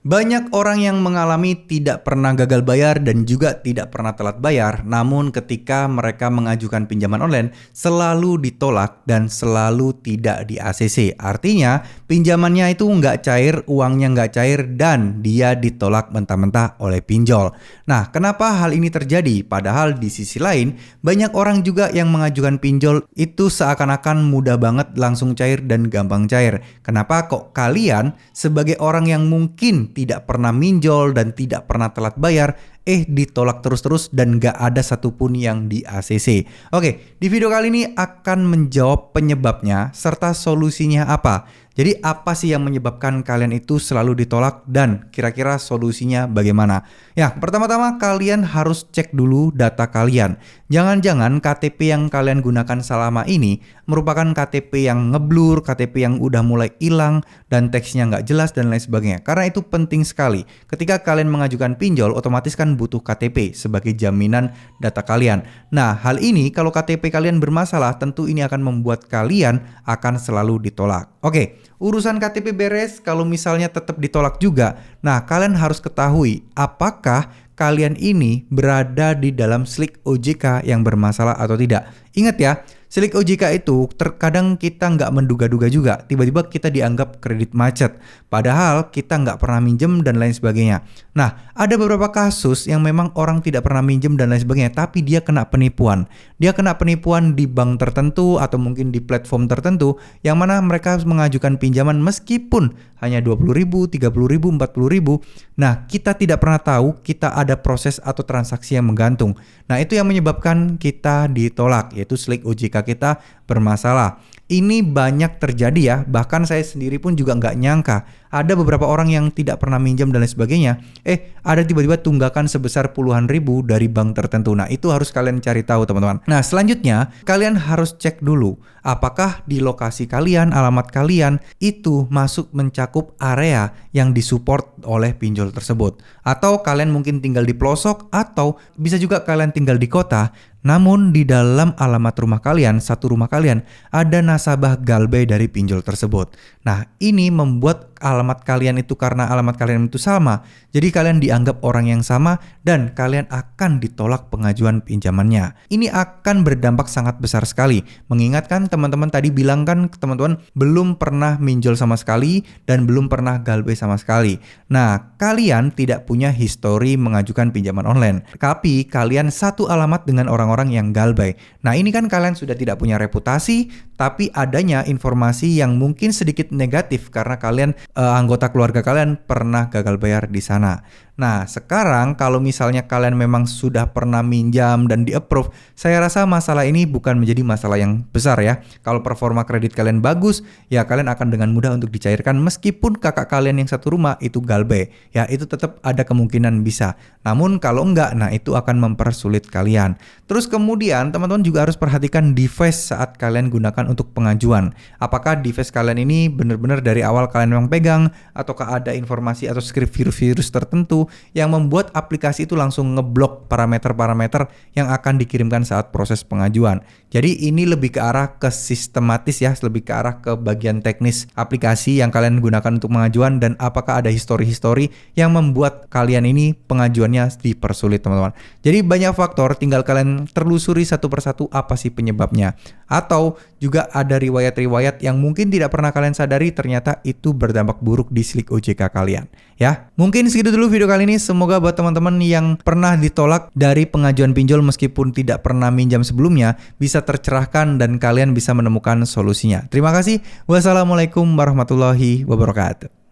Banyak orang yang mengalami tidak pernah gagal bayar dan juga tidak pernah telat bayar, namun ketika mereka mengajukan pinjaman online selalu ditolak dan selalu tidak di ACC. Artinya pinjamannya itu nggak cair, uangnya nggak cair dan dia ditolak mentah-mentah oleh pinjol. Nah, kenapa hal ini terjadi? Padahal di sisi lain banyak orang juga yang mengajukan pinjol itu seakan-akan mudah banget langsung cair dan gampang cair. Kenapa kok kalian sebagai orang yang mungkin tidak pernah minjol dan tidak pernah telat bayar, ditolak terus-terus dan gak ada satupun yang di ACC. Oke, di video kali ini akan menjawab penyebabnya serta solusinya apa. Jadi apa sih yang menyebabkan kalian itu selalu ditolak dan kira-kira solusinya bagaimana? Ya, pertama-tama kalian harus cek dulu data kalian. Jangan-jangan KTP yang kalian gunakan selama ini merupakan KTP yang ngeblur, KTP yang udah mulai hilang dan teksnya nggak jelas dan lain sebagainya. Karena itu penting sekali. Ketika kalian mengajukan pinjol, otomatis kan butuh KTP sebagai jaminan data kalian. Nah, hal ini kalau KTP kalian bermasalah, tentu ini akan membuat kalian akan selalu ditolak. Oke, urusan KTP beres, kalau misalnya tetap ditolak juga. Nah, kalian harus ketahui apakah kalian ini berada di dalam slik OJK yang bermasalah atau tidak. Ingat ya, slik OJK itu terkadang kita nggak menduga-duga juga. Tiba-tiba kita dianggap kredit macet. Padahal kita nggak pernah minjem dan lain sebagainya. Nah, ada beberapa kasus yang memang orang tidak pernah minjem dan lain sebagainya. Tapi dia kena penipuan. Dia kena penipuan di bank tertentu atau mungkin di platform tertentu. Yang mana mereka mengajukan pinjaman meskipun hanya 20.000, 30.000, 40.000. Nah, kita tidak pernah tahu kita ada proses atau transaksi yang menggantung. Nah, itu yang menyebabkan kita ditolak, yaitu slik OJK kita bermasalah. Ini banyak terjadi ya, bahkan saya sendiri pun juga nggak nyangka. Ada beberapa orang yang tidak pernah minjam dan lain sebagainya, ada tiba-tiba tunggakan sebesar puluhan ribu dari bank tertentu. Nah, itu harus kalian cari tahu teman-teman. Nah, selanjutnya kalian harus cek dulu apakah di lokasi kalian, alamat kalian itu masuk mencakup area yang disupport oleh pinjol tersebut. Atau kalian mungkin tinggal di pelosok atau bisa juga kalian tinggal di kota. Namun di dalam alamat rumah kalian, satu rumah kalian, ada nasabah galbay dari pinjol tersebut. Nah, ini membuat alamat kalian itu karena alamat kalian itu sama. Jadi kalian dianggap orang yang sama dan kalian akan ditolak pengajuan pinjamannya. Ini akan berdampak sangat besar sekali. Mengingatkan teman-teman tadi bilang kan teman-teman belum pernah minjol sama sekali dan belum pernah galbay sama sekali. Nah, kalian tidak punya histori mengajukan pinjaman online. Tapi kalian satu alamat dengan orang-orang yang galbay. Nah, ini kan kalian sudah tidak punya reputasi, tapi adanya informasi yang mungkin sedikit negatif karena kalian anggota keluarga kalian pernah gagal bayar di sana. Nah, sekarang kalau misalnya kalian memang sudah pernah minjam dan di-approve, saya rasa masalah ini bukan menjadi masalah yang besar ya. Kalau performa kredit kalian bagus, ya kalian akan dengan mudah untuk dicairkan meskipun kakak kalian yang satu rumah itu galbay. Ya, itu tetap ada kemungkinan bisa. Namun kalau enggak, nah itu akan mempersulit kalian. Terus kemudian teman-teman juga harus perhatikan device saat kalian gunakan untuk pengajuan. Apakah device kalian ini benar-benar dari awal kalian memang pegang, ataukah ada informasi atau script virus-virus tertentu yang membuat aplikasi itu langsung ngeblok parameter-parameter yang akan dikirimkan saat proses pengajuan. Jadi ini lebih ke arah ke sistematis ya, lebih ke arah ke bagian teknis aplikasi yang kalian gunakan untuk pengajuan dan apakah ada histori-histori yang membuat kalian ini pengajuannya dipersulit teman-teman. Jadi banyak faktor, tinggal kalian telusuri satu persatu apa sih penyebabnya. Atau juga ada riwayat-riwayat yang mungkin tidak pernah kalian sadari ternyata itu berdampak buruk di slik OJK kalian. Ya, mungkin segitu dulu video kali ini. Semoga buat teman-teman yang pernah ditolak dari pengajuan pinjol meskipun tidak pernah minjam sebelumnya bisa tercerahkan dan kalian bisa menemukan solusinya. Terima kasih. Wassalamualaikum warahmatullahi wabarakatuh.